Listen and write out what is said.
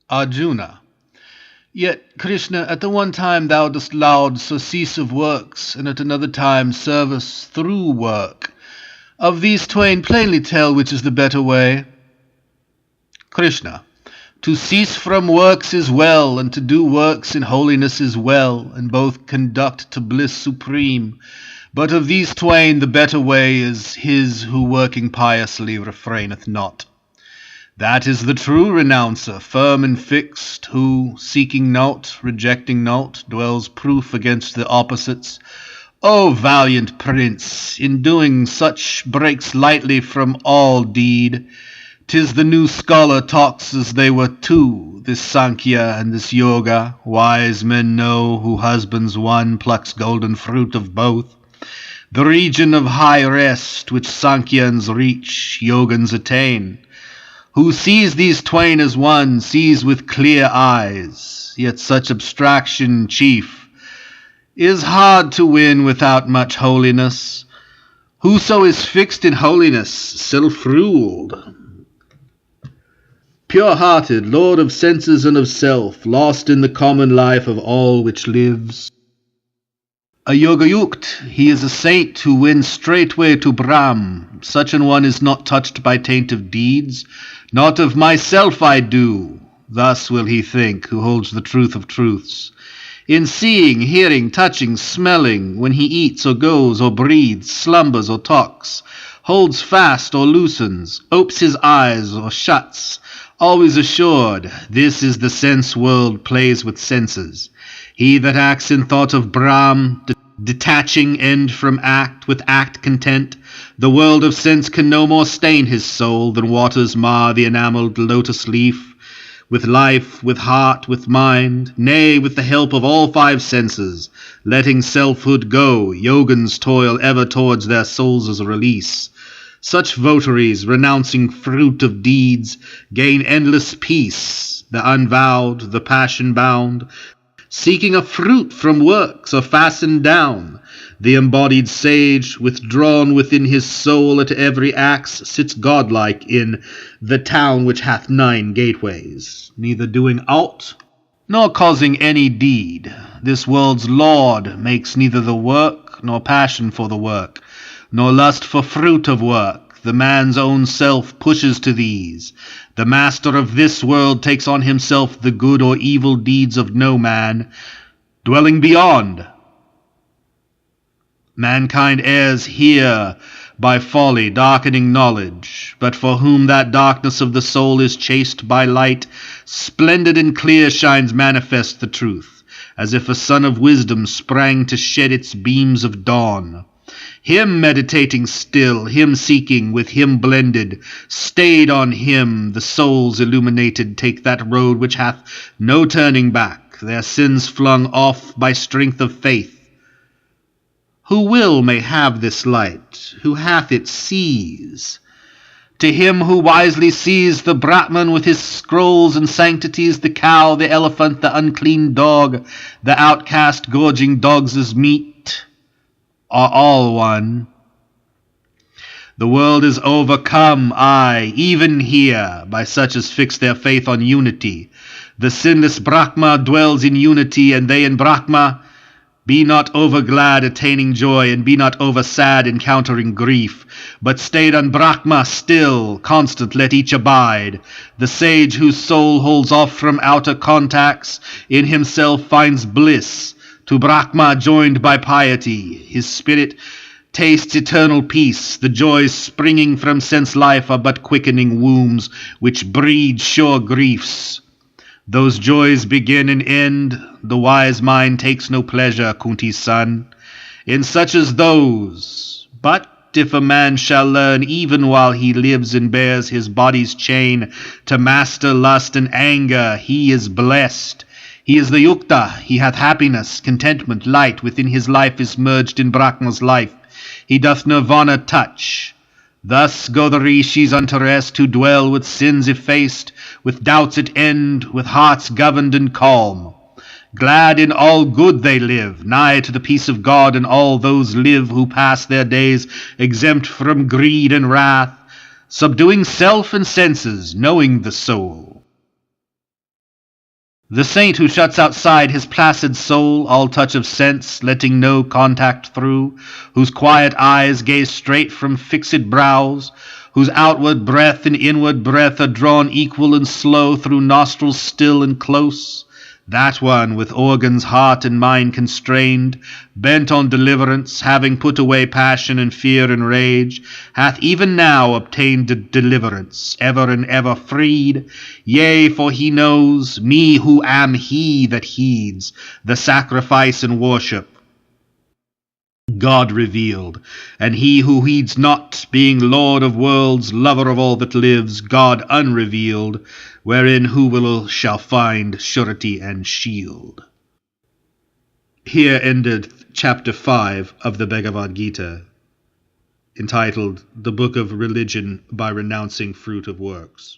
Arjuna. Yet, Krishna, at the one time thou dost laud surcease of works, and at another time service through work. Of these twain plainly tell which is the better way. Krishna. To cease from works is well, and to do works in holiness is well, and both conduct to bliss supreme. But of these twain the better way is his who working piously refraineth not. That is the true renouncer, firm and fixed, who, seeking naught, rejecting naught, dwells proof against the opposites. O valiant prince, in doing such breaks lightly from all deed. 'Tis the new scholar talks as they were two, this Sankhya and this Yoga. Wise men know who husbands one plucks golden fruit of both. The region of high rest which Sankhyans reach, Yogans attain. Who sees these twain as one, sees with clear eyes. Yet such abstraction, chief, is hard to win without much holiness. Whoso is fixed in holiness, self-ruled, pure-hearted, lord of senses and of self, lost in the common life of all which lives. A Yoga-yukt, he is a saint who wins straightway to Brahm. Such an one is not touched by taint of deeds. Not of myself I do, thus will he think, who holds the truth of truths. In seeing, hearing, touching, smelling, when he eats or goes or breathes, slumbers or talks, holds fast or loosens, opes his eyes or shuts, always assured, this is the sense world plays with senses. He that acts in thought of Brahm, detaching end from act, with act content, the world of sense can no more stain his soul than waters mar the enamelled lotus leaf. With life, with heart, with mind, nay, with the help of all five senses, letting selfhood go, yogans toil ever towards their souls' release. Such votaries, renouncing fruit of deeds, gain endless peace, the unvowed, the passion-bound, seeking a fruit from works or fastened down. The embodied sage, withdrawn within his soul at every axe, sits godlike in the town which hath 9 gateways, neither doing aught, nor causing any deed. This world's lord makes neither the work, nor passion for the work, nor lust for fruit of work. The man's own self pushes to these. The master of this world takes on himself the good or evil deeds of no man, dwelling beyond. Mankind errs here by folly, darkening knowledge, but for whom that darkness of the soul is chased by light, splendid and clear shines manifest the truth, as if a sun of wisdom sprang to shed its beams of dawn. Him meditating still, him seeking, with him blended, stayed on him, the souls illuminated take that road which hath no turning back, their sins flung off by strength of faith. Who will may have this light, who hath it sees. To him who wisely sees the Brahman with his scrolls and sanctities, the cow, the elephant, the unclean dog, the outcast gorging dogs' meat, are all one. The world is overcome, aye, even here, by such as fix their faith on unity. The sinless Brahma dwells in unity, and they in Brahma. Be not over glad attaining joy, and be not over sad encountering grief, but stayed on Brahma still, constant let each abide. The sage whose soul holds off from outer contacts, in himself finds bliss, to Brahma joined by piety. His spirit tastes eternal peace. The joys springing from sense life are but quickening wombs, which breed sure griefs. Those joys begin and end. The wise mind takes no pleasure, Kunti's son, in such as those. But if a man shall learn, even while he lives and bears his body's chain, to master lust and anger, he is blessed. He is the yukta, he hath happiness, contentment, light within his life is merged in Brahma's life. He doth nirvana touch. Thus go the rishis unto rest, who dwell with sins effaced, with doubts at end, with hearts governed and calm. Glad in all good they live, nigh to the peace of God, and all those live who pass their days exempt from greed and wrath, subduing self and senses, knowing the soul. The saint who shuts outside his placid soul all touch of sense, letting no contact through, whose quiet eyes gaze straight from fixed brows, whose outward breath and inward breath are drawn equal and slow through nostrils still and close, that one, with organs, heart, and mind constrained, bent on deliverance, having put away passion and fear and rage, hath even now obtained deliverance, ever and ever freed. Yea, for he knows me who am he that heeds the sacrifice and worship, God revealed, and he who heeds not, being Lord of worlds, lover of all that lives, God unrevealed, wherein who shall find surety and shield. Here ended chapter 5 of the Bhagavad Gita, entitled The Book of Religion by Renouncing Fruit of Works.